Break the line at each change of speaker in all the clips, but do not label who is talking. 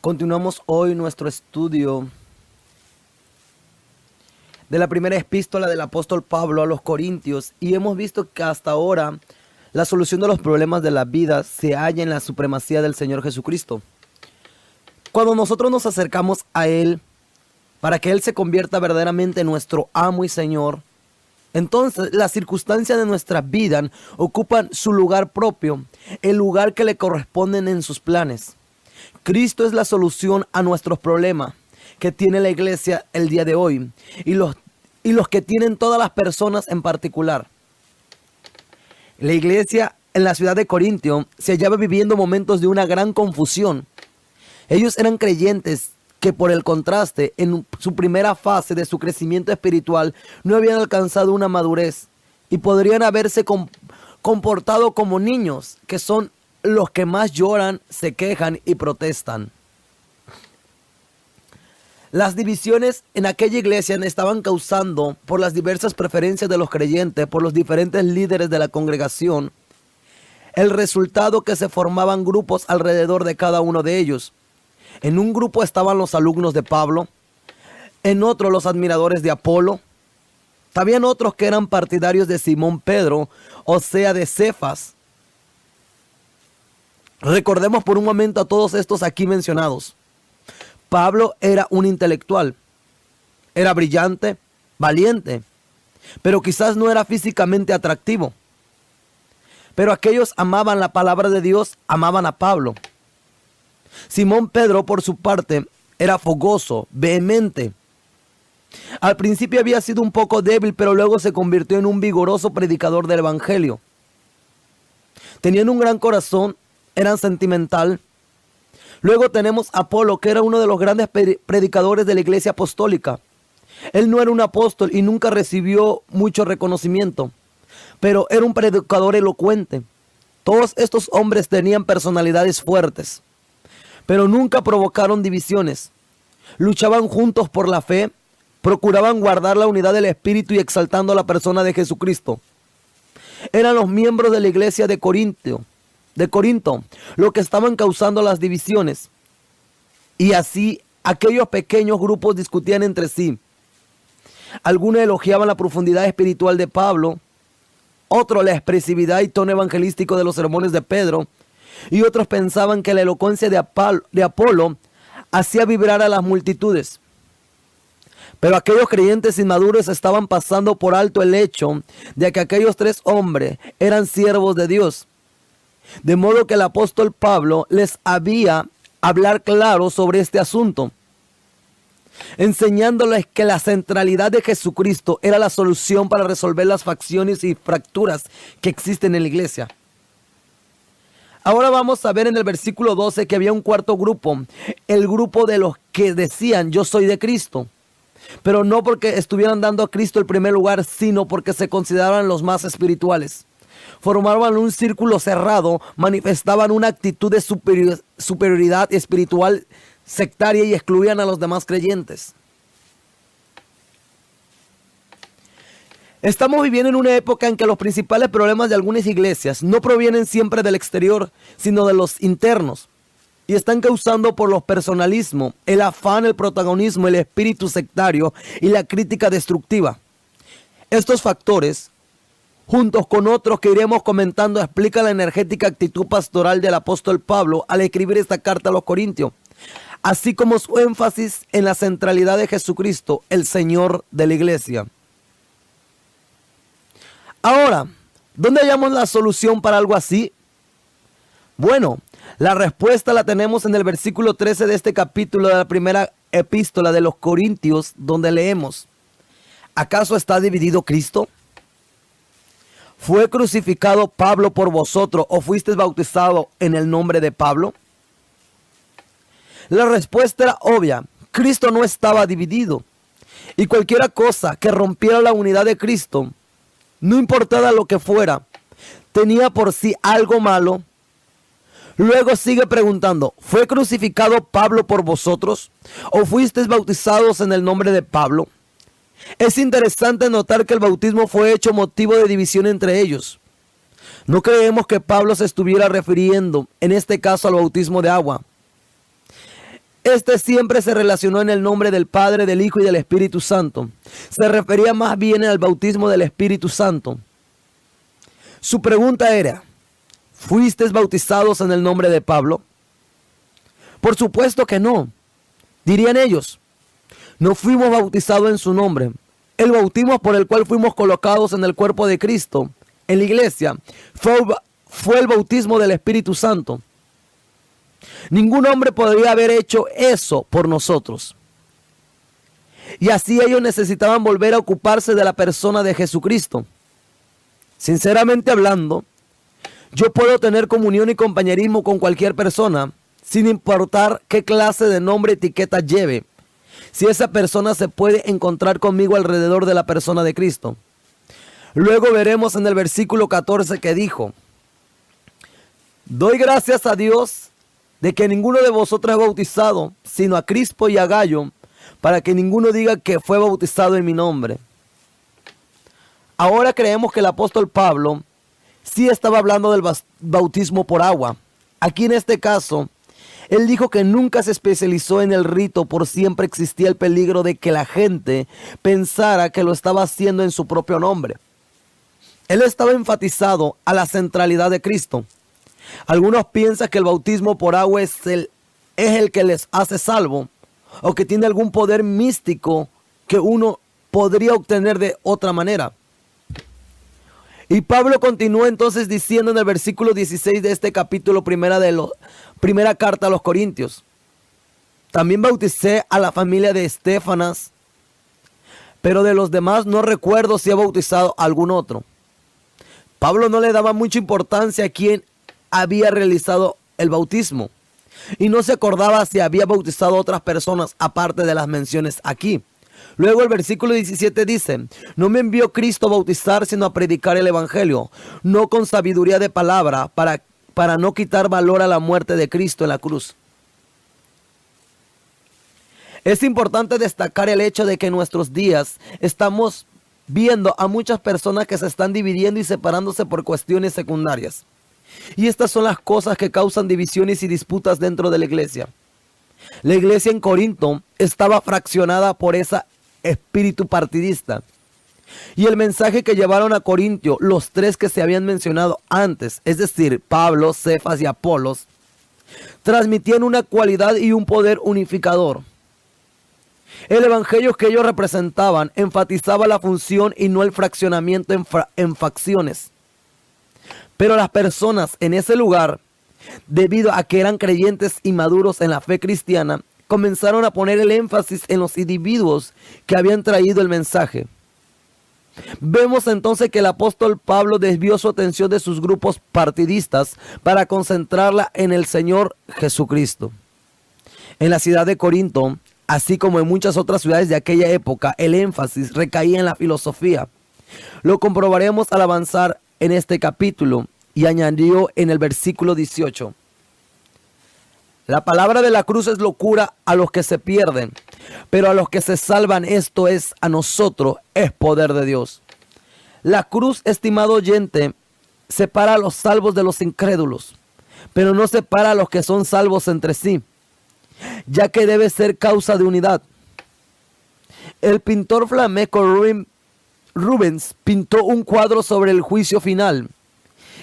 Continuamos hoy nuestro estudio de la primera epístola del apóstol Pablo a los Corintios y hemos visto que hasta ahora la solución de los problemas de la vida se halla en la supremacía del Señor Jesucristo. Cuando nosotros nos acercamos a Él para que Él se convierta verdaderamente en nuestro amo y Señor, entonces las circunstancias de nuestra vida ocupan su lugar propio, el lugar que le corresponden en sus planes. Cristo es la solución a nuestros problemas que tiene la iglesia el día de hoy y los que tienen todas las personas en particular. La iglesia en la ciudad de Corintio se hallaba viviendo momentos de una gran confusión. Ellos eran creyentes que por el contraste en su primera fase de su crecimiento espiritual no habían alcanzado una madurez y podrían haberse comportado como niños, que son los que más lloran, se quejan y protestan. Las divisiones en aquella iglesia estaban causando por las diversas preferencias de los creyentes, por los diferentes líderes de la congregación, el resultado que se formaban grupos alrededor de cada uno de ellos. En un grupo estaban los alumnos de Pablo, en otro los admiradores de Apolo, habían otros que eran partidarios de Simón Pedro, o sea de Cefas. Recordemos por un momento a todos estos aquí mencionados. Pablo era un intelectual, era brillante, valiente, pero quizás no era físicamente atractivo. Pero aquellos amaban la palabra de Dios, amaban a Pablo. Simón Pedro, por su parte, era fogoso, vehemente. Al principio había sido un poco débil, pero luego se convirtió en un vigoroso predicador del evangelio. Tenían un gran corazón, eran sentimental. Luego tenemos a Apolo, que era uno de los grandes predicadores de la iglesia apostólica. Él no era un apóstol y nunca recibió mucho reconocimiento, pero era un predicador elocuente. Todos estos hombres tenían personalidades fuertes, pero nunca provocaron divisiones. Luchaban juntos por la fe, procuraban guardar la unidad del espíritu y exaltando a la persona de Jesucristo. Eran los miembros de la iglesia de Corinto, lo que estaban causando las divisiones. Y así aquellos pequeños grupos discutían entre sí. Algunos elogiaban la profundidad espiritual de Pablo, otros la expresividad y tono evangelístico de los sermones de Pedro, y otros pensaban que la elocuencia de Apolo hacía vibrar a las multitudes. Pero aquellos creyentes inmaduros estaban pasando por alto el hecho de que aquellos tres hombres eran siervos de Dios. De modo que el apóstol Pablo les había hablar claro sobre este asunto, enseñándoles que la centralidad de Jesucristo era la solución para resolver las facciones y fracturas que existen en la iglesia. Ahora vamos a ver en el versículo 12 que había un cuarto grupo, el grupo de los que decían yo soy de Cristo, pero no porque estuvieran dando a Cristo el primer lugar, sino porque se consideraban los más espirituales. Formaban un círculo cerrado, manifestaban una actitud de superioridad espiritual sectaria y excluían a los demás creyentes. Estamos viviendo en una época en que los principales problemas de algunas iglesias no provienen siempre del exterior, sino de los internos, y están causando por los personalismos, el afán, el protagonismo, el espíritu sectario y la crítica destructiva. Estos factores, juntos con otros que iremos comentando, explica la energética actitud pastoral del apóstol Pablo al escribir esta carta a los Corintios, así como su énfasis en la centralidad de Jesucristo, el Señor de la iglesia. Ahora, ¿dónde hallamos la solución para algo así? Bueno, la respuesta la tenemos en el versículo 13 de este capítulo de la primera epístola de los Corintios, donde leemos: ¿acaso está dividido Cristo? ¿Fue crucificado Pablo por vosotros o fuisteis bautizados en el nombre de Pablo? La respuesta era obvia. Cristo no estaba dividido. Y cualquier cosa que rompiera la unidad de Cristo, no importaba lo que fuera, tenía por sí algo malo. Luego sigue preguntando: ¿fue crucificado Pablo por vosotros o fuisteis bautizados en el nombre de Pablo? Es interesante notar que el bautismo fue hecho motivo de división entre ellos. No creemos que Pablo se estuviera refiriendo en este caso al bautismo de agua. Este siempre se relacionó en el nombre del Padre, del Hijo y del Espíritu Santo. Se refería más bien al bautismo del Espíritu Santo. Su pregunta era: ¿fuisteis bautizados en el nombre de Pablo? Por supuesto que no. Dirían ellos: no fuimos bautizados en su nombre. El bautismo por el cual fuimos colocados en el cuerpo de Cristo, en la iglesia, fue el bautismo del Espíritu Santo. Ningún hombre podría haber hecho eso por nosotros. Y así ellos necesitaban volver a ocuparse de la persona de Jesucristo. Sinceramente hablando, yo puedo tener comunión y compañerismo con cualquier persona, sin importar qué clase de nombre etiqueta lleve, si esa persona se puede encontrar conmigo alrededor de la persona de Cristo. Luego veremos en el versículo 14 que dijo: doy gracias a Dios de que ninguno de vosotros es bautizado, sino a Crispo y a Gayo, para que ninguno diga que fue bautizado en mi nombre. Ahora creemos que el apóstol Pablo sí estaba hablando del bautismo por agua. Aquí en este caso, él dijo que nunca se especializó en el rito, por siempre existía el peligro de que la gente pensara que lo estaba haciendo en su propio nombre. Él estaba enfatizado a la centralidad de Cristo. Algunos piensan que el bautismo por agua es el que les hace salvo, o que tiene algún poder místico que uno podría obtener de otra manera. Y Pablo continúa entonces diciendo en el versículo 16 de este capítulo primera carta a los Corintios: también bauticé a la familia de Estéfanas, pero de los demás no recuerdo si he bautizado a algún otro. Pablo no le daba mucha importancia a quién había realizado el bautismo, y no se acordaba si había bautizado a otras personas aparte de las menciones aquí. Luego el versículo 17 dice: no me envió Cristo a bautizar, sino a predicar el evangelio, no con sabiduría de palabra, para no quitar valor a la muerte de Cristo en la cruz. Es importante destacar el hecho de que en nuestros días estamos viendo a muchas personas que se están dividiendo y separándose por cuestiones secundarias. Y estas son las cosas que causan divisiones y disputas dentro de la iglesia. La iglesia en Corinto estaba fraccionada por ese espíritu partidista. Y el mensaje que llevaron a Corintio los tres que se habían mencionado antes, es decir, Pablo, Cefas y Apolos, transmitían una cualidad y un poder unificador. El evangelio que ellos representaban enfatizaba la función y no el fraccionamiento en facciones. Pero las personas en ese lugar, debido a que eran creyentes y maduros en la fe cristiana, comenzaron a poner el énfasis en los individuos que habían traído el mensaje. Vemos entonces que el apóstol Pablo desvió su atención de sus grupos partidistas para concentrarla en el Señor Jesucristo. En la ciudad de Corinto, así como en muchas otras ciudades de aquella época, el énfasis recaía en la filosofía. Lo comprobaremos al avanzar en este capítulo, y añadió en el versículo 18: la palabra de la cruz es locura a los que se pierden, pero a los que se salvan, esto es, a nosotros, es poder de Dios. La cruz, estimado oyente, separa a los salvos de los incrédulos, pero no separa a los que son salvos entre sí, ya que debe ser causa de unidad. El pintor flamenco Rubens pintó un cuadro sobre el juicio final,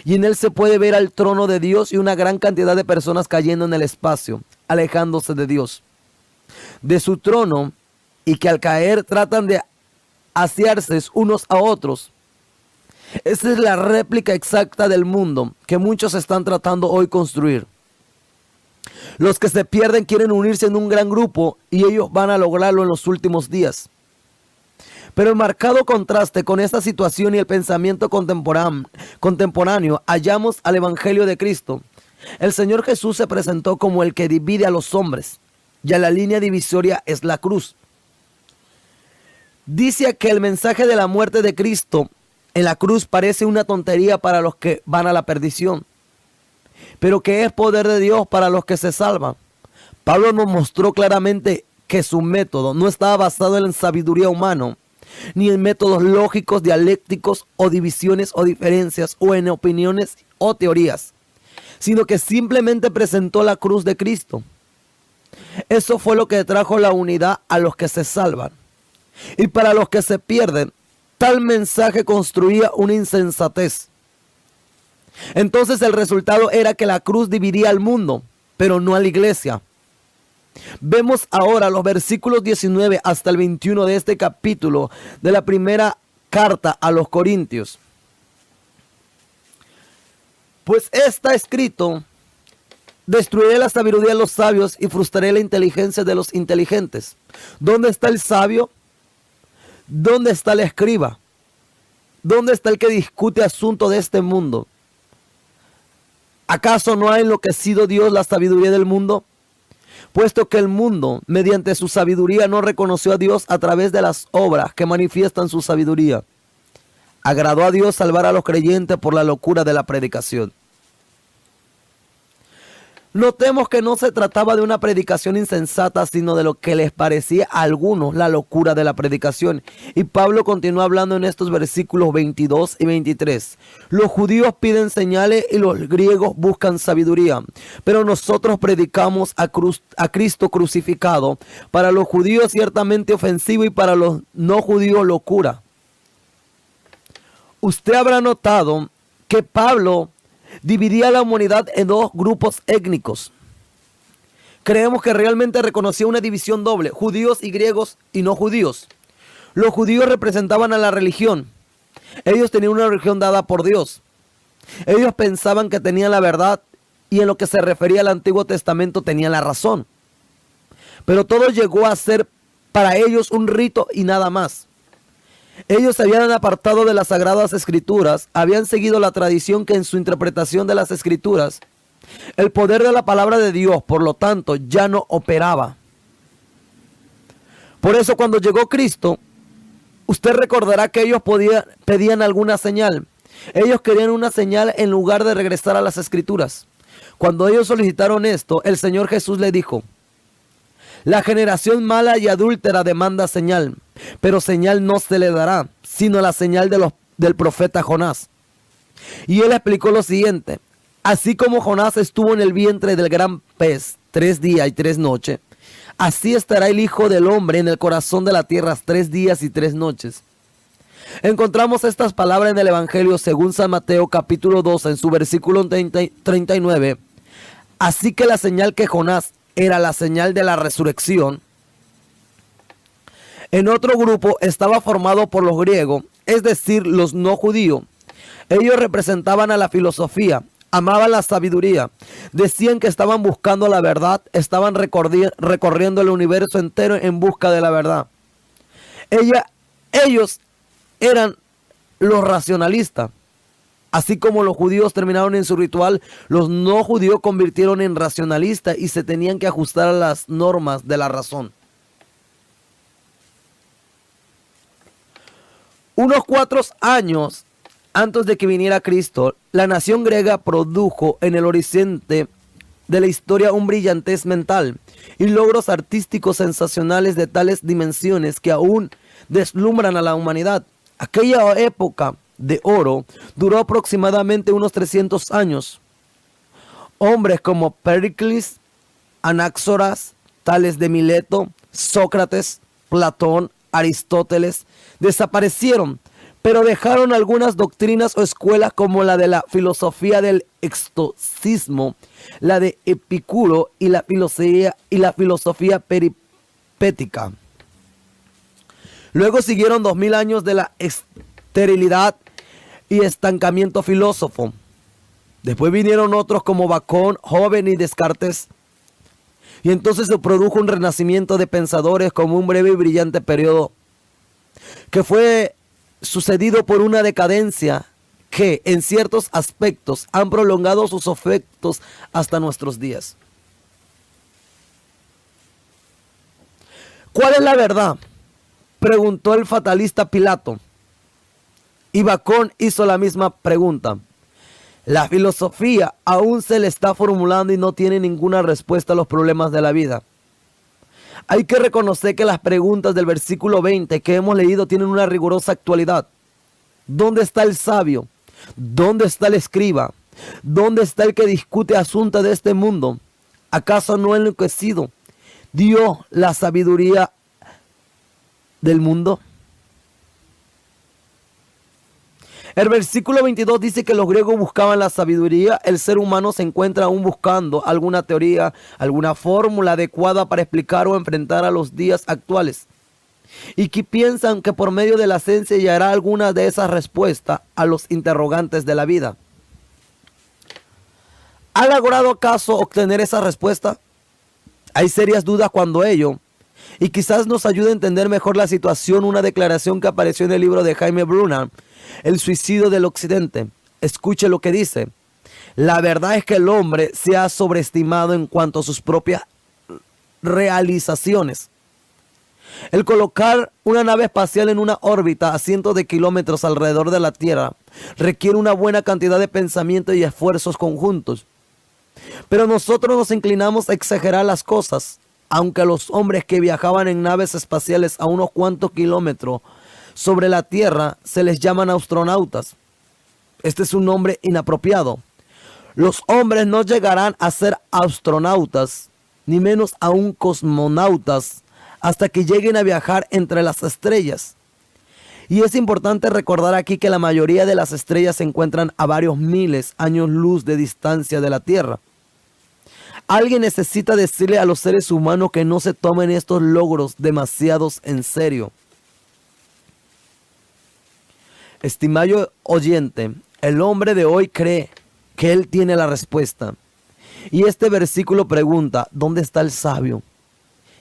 y en él se puede ver al trono de Dios y una gran cantidad de personas cayendo en el espacio, alejándose de Dios, de su trono, y que al caer tratan de asearse unos a otros. Esa es la réplica exacta del mundo que muchos están tratando hoy construir. Los que se pierden quieren unirse en un gran grupo, y ellos van a lograrlo en los últimos días. Pero en marcado contraste con esta situación y el pensamiento contemporáneo, hallamos al Evangelio de Cristo. El Señor Jesús se presentó como el que divide a los hombres, y la línea divisoria es la cruz. Dice que el mensaje de la muerte de Cristo en la cruz parece una tontería para los que van a la perdición, pero que es poder de Dios para los que se salvan. Pablo nos mostró claramente que su método no estaba basado en la sabiduría humana, ni en métodos lógicos, dialécticos, o divisiones o diferencias, o en opiniones o teorías, sino que simplemente presentó la cruz de Cristo. Eso fue lo que trajo la unidad a los que se salvan. Y para los que se pierden, tal mensaje construía una insensatez. Entonces el resultado era que la cruz dividía al mundo, pero no a la iglesia. Vemos ahora los versículos 19 hasta el 21 de este capítulo de la primera carta a los Corintios. Pues está escrito: destruiré la sabiduría de los sabios y frustraré la inteligencia de los inteligentes. ¿Dónde está el sabio? ¿Dónde está el escriba? ¿Dónde está el que discute asuntos de este mundo? ¿Acaso no ha enloquecido Dios la sabiduría del mundo? Puesto que el mundo, mediante su sabiduría, no reconoció a Dios a través de las obras que manifiestan su sabiduría. Agradó a Dios salvar a los creyentes por la locura de la predicación. Notemos que no se trataba de una predicación insensata, sino de lo que les parecía a algunos la locura de la predicación. Y Pablo continúa hablando en estos versículos 22 y 23. Los judíos piden señales y los griegos buscan sabiduría. Pero nosotros predicamos a Cristo crucificado. Para los judíos ciertamente ofensivo y para los no judíos locura. Usted habrá notado que Pablo dividía a la humanidad en dos grupos étnicos. Creemos que realmente reconocía una división doble: judíos y griegos y no judíos. Los judíos representaban a la religión. Ellos tenían una religión dada por Dios. Ellos pensaban que tenían la verdad y en lo que se refería al Antiguo Testamento tenían la razón. Pero todo llegó a ser para ellos un rito y nada más. Ellos se habían apartado de las Sagradas Escrituras, habían seguido la tradición que en su interpretación de las Escrituras, el poder de la palabra de Dios, por lo tanto, ya no operaba. Por eso cuando llegó Cristo, usted recordará que ellos pedían alguna señal. Ellos querían una señal en lugar de regresar a las Escrituras. Cuando ellos solicitaron esto, el Señor Jesús le dijo: la generación mala y adúltera demanda señal, pero señal no se le dará, sino la señal del profeta Jonás. Y él explicó lo siguiente: así como Jonás estuvo en el vientre del gran pez 3 días y 3 noches, así estará el Hijo del Hombre en el corazón de la tierra 3 días y 3 noches. Encontramos estas palabras en el Evangelio según San Mateo capítulo 2 en su versículo 39. Así que la señal que Jonás era la señal de la resurrección. En otro grupo estaba formado por los griegos, es decir, los no judíos. Ellos representaban a la filosofía, amaban la sabiduría, decían que estaban buscando la verdad, estaban recorriendo el universo entero en busca de la verdad. Ellos eran los racionalistas. Así como los judíos terminaron en su ritual, los no judíos convirtieron en racionalistas y se tenían que ajustar a las normas de la razón. Unos 4 años antes de que viniera Cristo, la nación griega produjo en el horizonte de la historia un brillantez mental y logros artísticos sensacionales de tales dimensiones que aún deslumbran a la humanidad. Aquella época de oro duró aproximadamente unos 300 años. Hombres como Pericles, Anaxágoras, Tales de Mileto, Sócrates, Platón, Aristóteles desaparecieron, pero dejaron algunas doctrinas o escuelas como la de la filosofía del estoicismo, la de Epicuro y la filosofía peripética. Luego siguieron 2000 años de la esterilidad y estancamiento filósofo. Después vinieron otros como Bacón, Joven y Descartes. Y entonces se produjo un renacimiento de pensadores como un breve y brillante periodo que fue sucedido por una decadencia que en ciertos aspectos han prolongado sus efectos hasta nuestros días. ¿Cuál es la verdad?, preguntó el fatalista Pilato. Y Bacón hizo la misma pregunta. La filosofía aún se le está formulando y no tiene ninguna respuesta a los problemas de la vida. Hay que reconocer que las preguntas del versículo 20 que hemos leído tienen una rigurosa actualidad. ¿Dónde está el sabio? ¿Dónde está el escriba? ¿Dónde está el que discute asuntos de este mundo? ¿Acaso no ha enloquecido dio la sabiduría del mundo? El versículo 22 dice que los griegos buscaban la sabiduría. El ser humano se encuentra aún buscando alguna teoría, alguna fórmula adecuada para explicar o enfrentar a los días actuales. Y que piensan que por medio de la ciencia hallará alguna de esas respuestas a los interrogantes de la vida. ¿Ha logrado acaso obtener esa respuesta? Hay serias dudas cuando ello. Y quizás nos ayude a entender mejor la situación una declaración que apareció en el libro de Jaime Brunner, El suicidio del Occidente. Escuche lo que dice. La verdad es que el hombre se ha sobreestimado en cuanto a sus propias realizaciones. El colocar una nave espacial en una órbita a cientos de kilómetros alrededor de la Tierra requiere una buena cantidad de pensamiento y esfuerzos conjuntos. Pero nosotros nos inclinamos a exagerar las cosas, aunque los hombres que viajaban en naves espaciales a unos cuantos kilómetros sobre la Tierra se les llaman astronautas. Este es un nombre inapropiado. Los hombres no llegarán a ser astronautas, ni menos aún cosmonautas, hasta que lleguen a viajar entre las estrellas. Y es importante recordar aquí que la mayoría de las estrellas se encuentran a varios miles años luz de distancia de la Tierra. Alguien necesita decirle a los seres humanos que no se tomen estos logros demasiados en serio. Estimado oyente, el hombre de hoy cree que él tiene la respuesta. Y este versículo pregunta, ¿dónde está el sabio?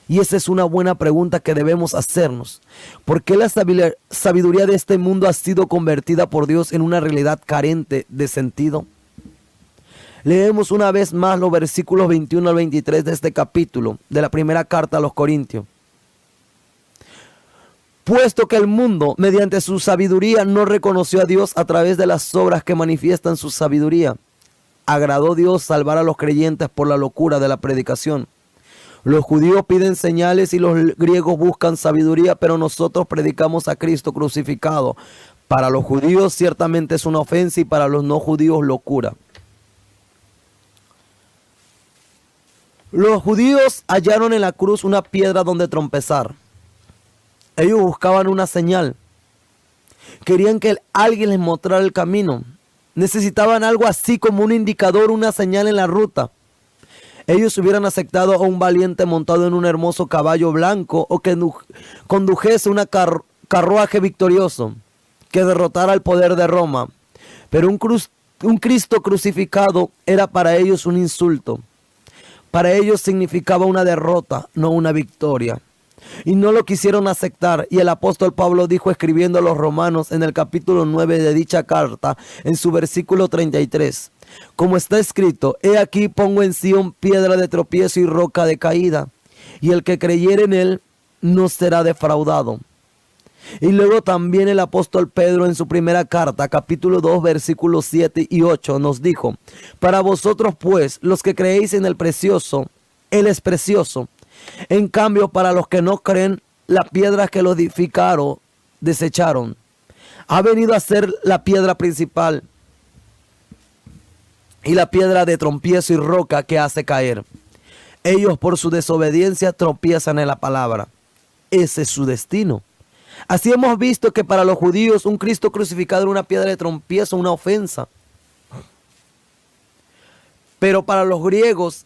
Y esa es una buena pregunta que debemos hacernos. ¿Por qué la sabiduría de este mundo ha sido convertida por Dios en una realidad carente de sentido? Leemos una vez más los versículos 21 al 23 de este capítulo de la primera carta a los Corintios. Puesto que el mundo, mediante su sabiduría, no reconoció a Dios a través de las obras que manifiestan su sabiduría, agradó Dios salvar a los creyentes por la locura de la predicación. Los judíos piden señales y los griegos buscan sabiduría, pero nosotros predicamos a Cristo crucificado. Para los judíos ciertamente es una ofensa y para los no judíos locura. Los judíos hallaron en la cruz una piedra donde tropezar. Ellos buscaban una señal. Querían que alguien les mostrara el camino. Necesitaban algo así como un indicador, una señal en la ruta. Ellos hubieran aceptado a un valiente montado en un hermoso caballo blanco o que condujese un carruaje victorioso que derrotara al poder de Roma. Pero un Cristo crucificado era para ellos un insulto. Para ellos significaba una derrota, no una victoria. Y no lo quisieron aceptar. Y el apóstol Pablo dijo, escribiendo a los romanos en el capítulo 9 de dicha carta, en su versículo 33, como está escrito, he aquí pongo en Sión piedra de tropiezo y roca de caída, y el que creyere en él no será defraudado. Y luego también el apóstol Pedro en su primera carta, capítulo 2, versículos 7 y 8, nos dijo, para vosotros pues, los que creéis en el precioso, él es precioso. En cambio, para los que no creen, la piedra que lo edificaron, desecharon, ha venido a ser la piedra principal y la piedra de tropiezo y roca que hace caer. Ellos por su desobediencia tropiezan en la palabra. Ese es su destino. Así hemos visto que para los judíos un Cristo crucificado era una piedra de tropiezo, una ofensa. Pero para los griegos,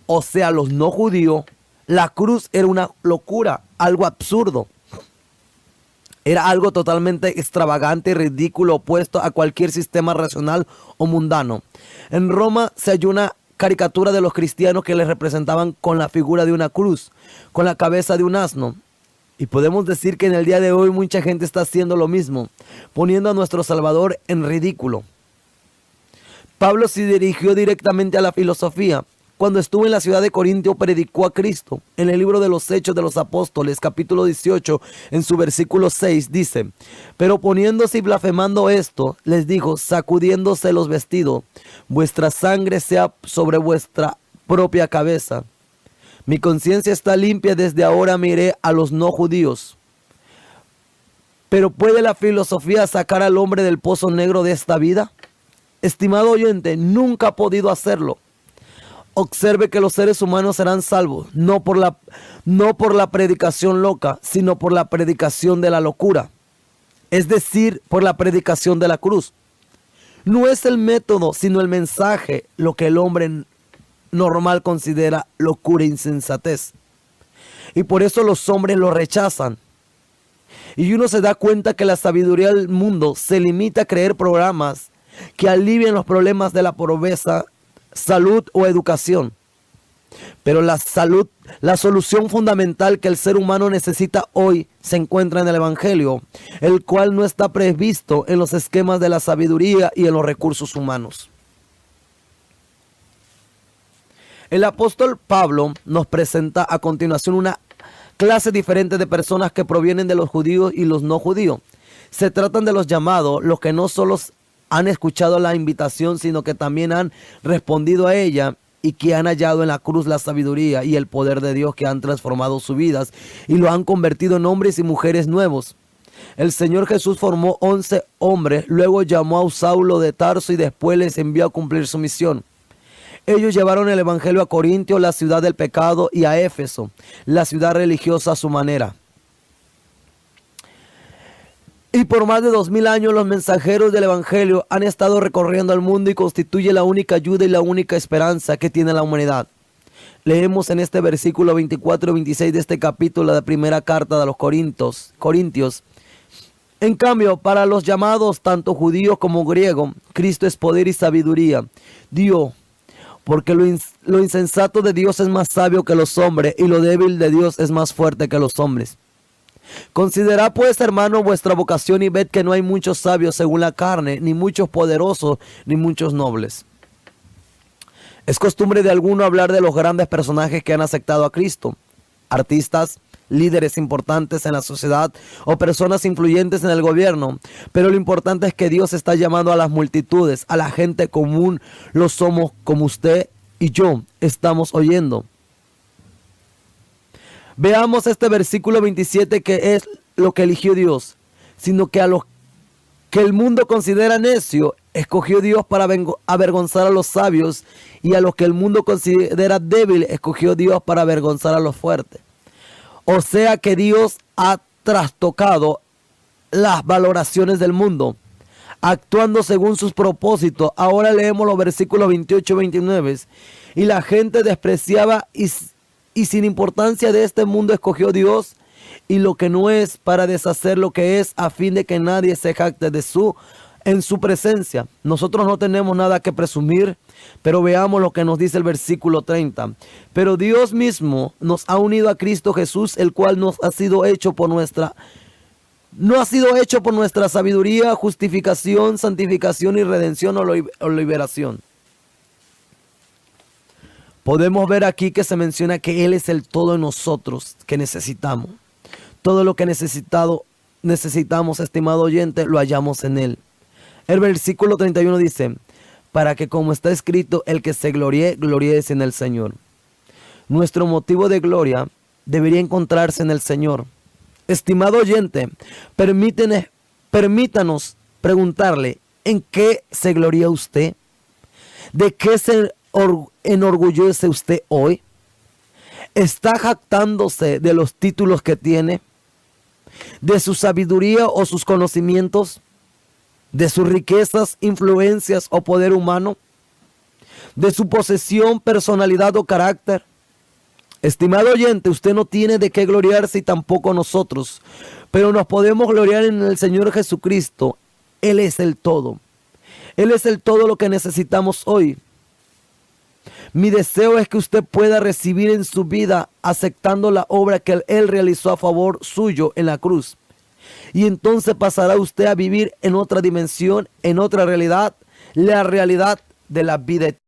o sea, los no judíos, la cruz era una locura, algo absurdo. Era algo totalmente extravagante y ridículo, opuesto a cualquier sistema racional o mundano. En Roma se halló una caricatura de los cristianos que les representaban con la figura de una cruz, con la cabeza de un asno. Y podemos decir que en el día de hoy mucha gente está haciendo lo mismo, poniendo a nuestro Salvador en ridículo. Pablo se dirigió directamente a la filosofía. Cuando estuvo en la ciudad de Corintio, predicó a Cristo. En el libro de los Hechos de los Apóstoles, capítulo 18, en su versículo 6, dice, pero poniéndose y blasfemando esto, les dijo, sacudiéndose los vestidos, vuestra sangre sea sobre vuestra propia cabeza. Mi conciencia está limpia, desde ahora miré a los no judíos. Pero ¿puede la filosofía sacar al hombre del pozo negro de esta vida? Estimado oyente, nunca ha podido hacerlo. observe que los seres humanos serán salvos, no por la predicación loca, sino por la predicación de la locura, es decir, por la predicación de la cruz. No es el método, sino el mensaje, lo que el hombre normal considera locura e insensatez. Y por eso los hombres lo rechazan. Y uno se da cuenta que la sabiduría del mundo se limita a creer programas que alivien los problemas de la pobreza, salud o educación. Pero la solución fundamental que el ser humano necesita hoy se encuentra en el Evangelio, el cual no está previsto en los esquemas de la sabiduría y en los recursos humanos. El apóstol Pablo nos presenta a continuación una clase diferente de personas que provienen de los judíos y los no judíos. Se tratan de los llamados, los que no solo han escuchado la invitación, sino que también han respondido a ella y que han hallado en la cruz la sabiduría y el poder de Dios, que han transformado sus vidas y lo han convertido en hombres y mujeres nuevos. El Señor Jesús formó 11 hombres, luego llamó a Saulo de Tarso y después les envió a cumplir su misión. Ellos llevaron el evangelio a Corintio, la ciudad del pecado, y a Éfeso, la ciudad religiosa a su manera. Y por más de 2000 años los mensajeros del evangelio han estado recorriendo el mundo y constituye la única ayuda y la única esperanza que tiene la humanidad. Leemos en este versículo 24 y 26 de este capítulo de la primera carta de los Corintios. En cambio, para los llamados, tanto judíos como griegos, Cristo es poder y sabiduría. Dios, porque lo insensato de Dios es más sabio que los hombres, y lo débil de Dios es más fuerte que los hombres. Considerad pues, hermano, vuestra vocación, y ved que no hay muchos sabios según la carne, ni muchos poderosos, ni muchos nobles. Es costumbre de alguno hablar de los grandes personajes que han aceptado a Cristo, artistas, líderes importantes en la sociedad o personas influyentes en el gobierno, pero lo importante es que Dios está llamando a las multitudes, a la gente común. Lo somos como usted y yo estamos oyendo. Veamos este versículo 27, que es lo que eligió Dios, sino que a los que el mundo considera necio, escogió Dios para avergonzar a los sabios, y a los que el mundo considera débil, escogió Dios para avergonzar a los fuertes. O sea que Dios ha trastocado las valoraciones del mundo, actuando según sus propósitos. Ahora leemos los versículos 28 y 29. Y la gente despreciaba y sin importancia de este mundo escogió Dios y lo que no es, para deshacer lo que es, a fin de que nadie se jacte en su presencia. Nosotros no tenemos nada que presumir, pero veamos lo que nos dice el versículo 30. Pero Dios mismo nos ha unido a Cristo Jesús, el cual no ha sido hecho por nuestra sabiduría, justificación, santificación y redención o liberación. Podemos ver aquí que se menciona que Él es el todo en nosotros que necesitamos. Todo lo que necesitamos, estimado oyente, lo hallamos en Él. El versículo 31 dice: para que, como está escrito, el que se gloríe, gloríese en el Señor. Nuestro motivo de gloria debería encontrarse en el Señor. Estimado oyente, permítanos preguntarle: ¿en qué se gloría usted? ¿De qué se enorgullece usted hoy? ¿Está jactándose de los títulos que tiene? ¿De su sabiduría o sus conocimientos? ¿De sus riquezas, influencias o poder humano? ¿De su posesión, personalidad o carácter? Estimado oyente, usted no tiene de qué gloriarse y tampoco nosotros, pero nos podemos gloriar en el Señor Jesucristo. Él es el todo. Él es el todo lo que necesitamos hoy. Mi deseo es que usted pueda recibir en su vida, aceptando la obra que Él realizó a favor suyo en la cruz. Y entonces pasará usted a vivir en otra dimensión, en otra realidad, la realidad de la vida eterna.